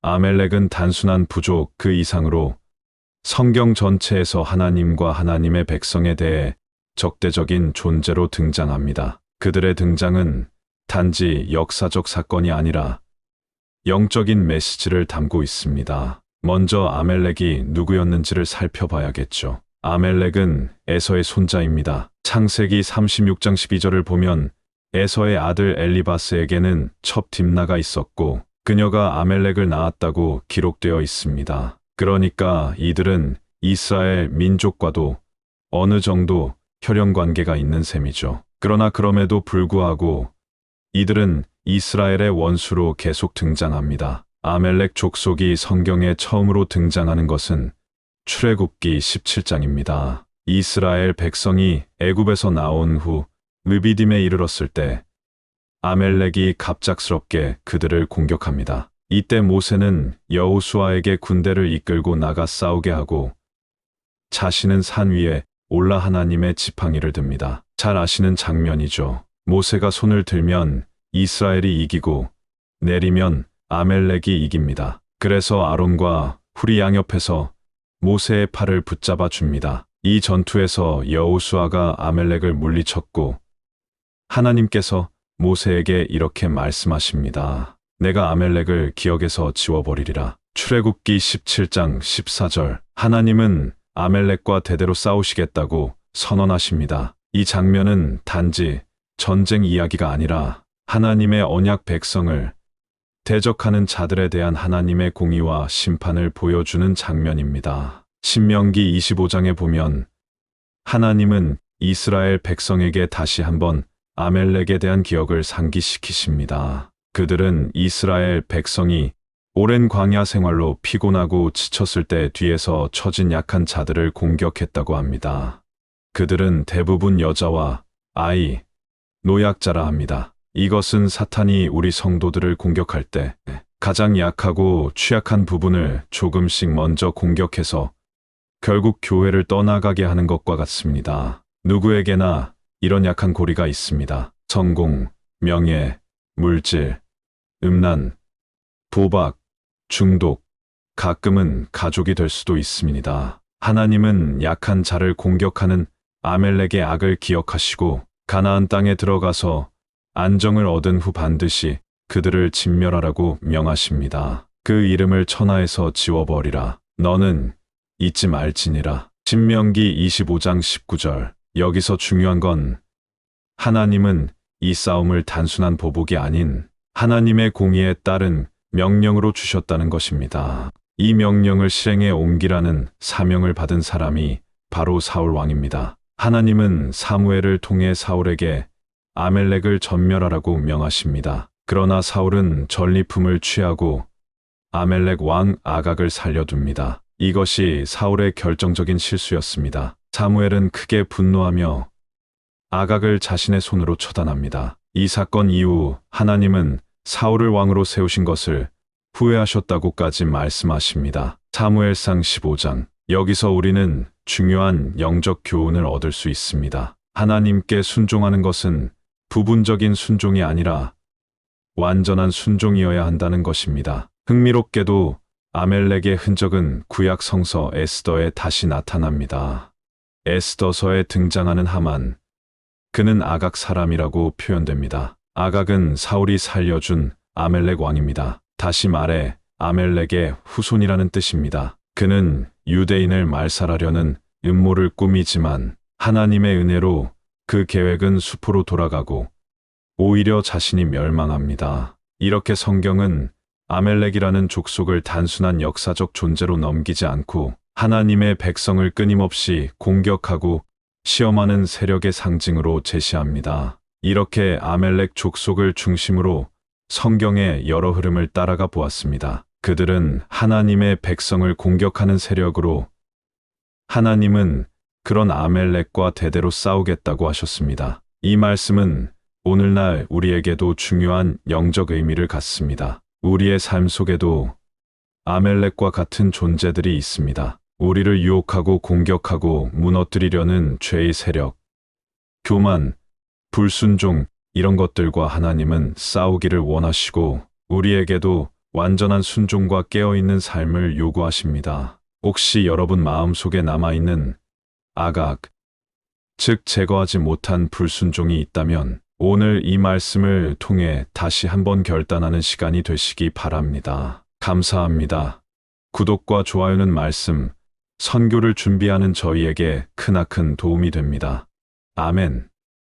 아멜렉은 단순한 부족 그 이상으로 성경 전체에서 하나님과 하나님의 백성에 대해 적대적인 존재로 등장합니다. 그들의 등장은 단지 역사적 사건이 아니라 영적인 메시지를 담고 있습니다. 먼저 아멜렉이 누구였는지를 살펴봐야겠죠. 아멜렉은 에서의 손자입니다. 창세기 36장 12절을 보면 에서의 아들 엘리바스에게는 첩 딥나가 있었고 그녀가 아멜렉을 낳았다고 기록되어 있습니다. 그러니까 이들은 이스라엘 민족과도 어느 정도 혈연 관계가 있는 셈이죠. 그러나 그럼에도 불구하고 이들은 이스라엘의 원수로 계속 등장합니다. 아멜렉 족속이 성경에 처음으로 등장하는 것은 출애굽기 17장입니다. 이스라엘 백성이 애굽에서 나온 후 르비딤에 이르렀을 때 아멜렉이 갑작스럽게 그들을 공격합니다. 이때 모세는 여호수아에게 군대를 이끌고 나가 싸우게 하고 자신은 산 위에 올라 하나님의 지팡이를 듭니다. 잘 아시는 장면이죠. 모세가 손을 들면 이스라엘이 이기고 내리면 아멜렉이 이깁니다. 그래서 아론과 훌이 양옆에서 모세의 팔을 붙잡아 줍니다. 이 전투에서 여호수아가 아멜렉을 물리쳤고 하나님께서 모세에게 이렇게 말씀하십니다. 내가 아멜렉을 기억에서 지워버리리라. 출애굽기 17장 14절. 하나님은 아멜렉과 대대로 싸우시겠다고 선언하십니다. 이 장면은 단지 전쟁 이야기가 아니라 하나님의 언약 백성을 대적하는 자들에 대한 하나님의 공의와 심판을 보여주는 장면입니다. 신명기 25장에 보면 하나님은 이스라엘 백성에게 다시 한번 아멜렉에 대한 기억을 상기시키십니다. 그들은 이스라엘 백성이 오랜 광야 생활로 피곤하고 지쳤을 때 뒤에서 처진 약한 자들을 공격했다고 합니다. 그들은 대부분 여자와 아이, 노약자라 합니다. 이것은 사탄이 우리 성도들을 공격할 때 가장 약하고 취약한 부분을 조금씩 먼저 공격해서 결국 교회를 떠나가게 하는 것과 같습니다. 누구에게나 이런 약한 고리가 있습니다. 성공, 명예, 물질, 음란, 도박, 중독, 가끔은 가족이 될 수도 있습니다. 하나님은 약한 자를 공격하는 아멜렉의 악을 기억하시고 가나안 땅에 들어가서 안정을 얻은 후 반드시 그들을 진멸하라고 명하십니다. 그 이름을 천하에서 지워버리라. 너는 잊지 말지니라. 신명기 25장 19절. 여기서 중요한 건 하나님은 이 싸움을 단순한 보복이 아닌 하나님의 공의에 따른 명령으로 주셨다는 것입니다. 이 명령을 실행에 옮기라는 사명을 받은 사람이 바로 사울 왕입니다. 하나님은 사무엘을 통해 사울에게 아멜렉을 전멸하라고 명하십니다. 그러나 사울은 전리품을 취하고 아멜렉 왕 아각을 살려둡니다. 이것이 사울의 결정적인 실수였습니다. 사무엘은 크게 분노하며 아각을 자신의 손으로 처단합니다. 이 사건 이후 하나님은 사울을 왕으로 세우신 것을 후회하셨다고까지 말씀하십니다. 사무엘상 15장. 여기서 우리는 중요한 영적 교훈을 얻을 수 있습니다. 하나님께 순종하는 것은 부분적인 순종이 아니라 완전한 순종이어야 한다는 것입니다. 흥미롭게도 아멜렉의 흔적은 구약 성서 에스더에 다시 나타납니다. 에스더서에 등장하는 하만, 그는 아각 사람이라고 표현됩니다. 아각은 사울이 살려준 아멜렉 왕입니다. 다시 말해 아멜렉의 후손이라는 뜻입니다. 그는 유대인을 말살하려는 음모를 꾸미지만 하나님의 은혜로 그 계획은 수포로 돌아가고 오히려 자신이 멸망합니다. 이렇게 성경은 아멜렉이라는 족속을 단순한 역사적 존재로 넘기지 않고 하나님의 백성을 끊임없이 공격하고 시험하는 세력의 상징으로 제시합니다. 이렇게 아멜렉 족속을 중심으로 성경의 여러 흐름을 따라가 보았습니다. 그들은 하나님의 백성을 공격하는 세력으로 하나님은 그런 아멜렉과 대대로 싸우겠다고 하셨습니다. 이 말씀은 오늘날 우리에게도 중요한 영적 의미를 갖습니다. 우리의 삶 속에도 아멜렉과 같은 존재들이 있습니다. 우리를 유혹하고 공격하고 무너뜨리려는 죄의 세력, 교만, 불순종, 이런 것들과 하나님은 싸우기를 원하시고 우리에게도 완전한 순종과 깨어있는 삶을 요구하십니다. 혹시 여러분 마음속에 남아있는 악악, 즉 제거하지 못한 불순종이 있다면 오늘 이 말씀을 통해 다시 한번 결단하는 시간이 되시기 바랍니다. 감사합니다. 구독과 좋아요는 말씀, 선교를 준비하는 저희에게 크나큰 도움이 됩니다. 아멘.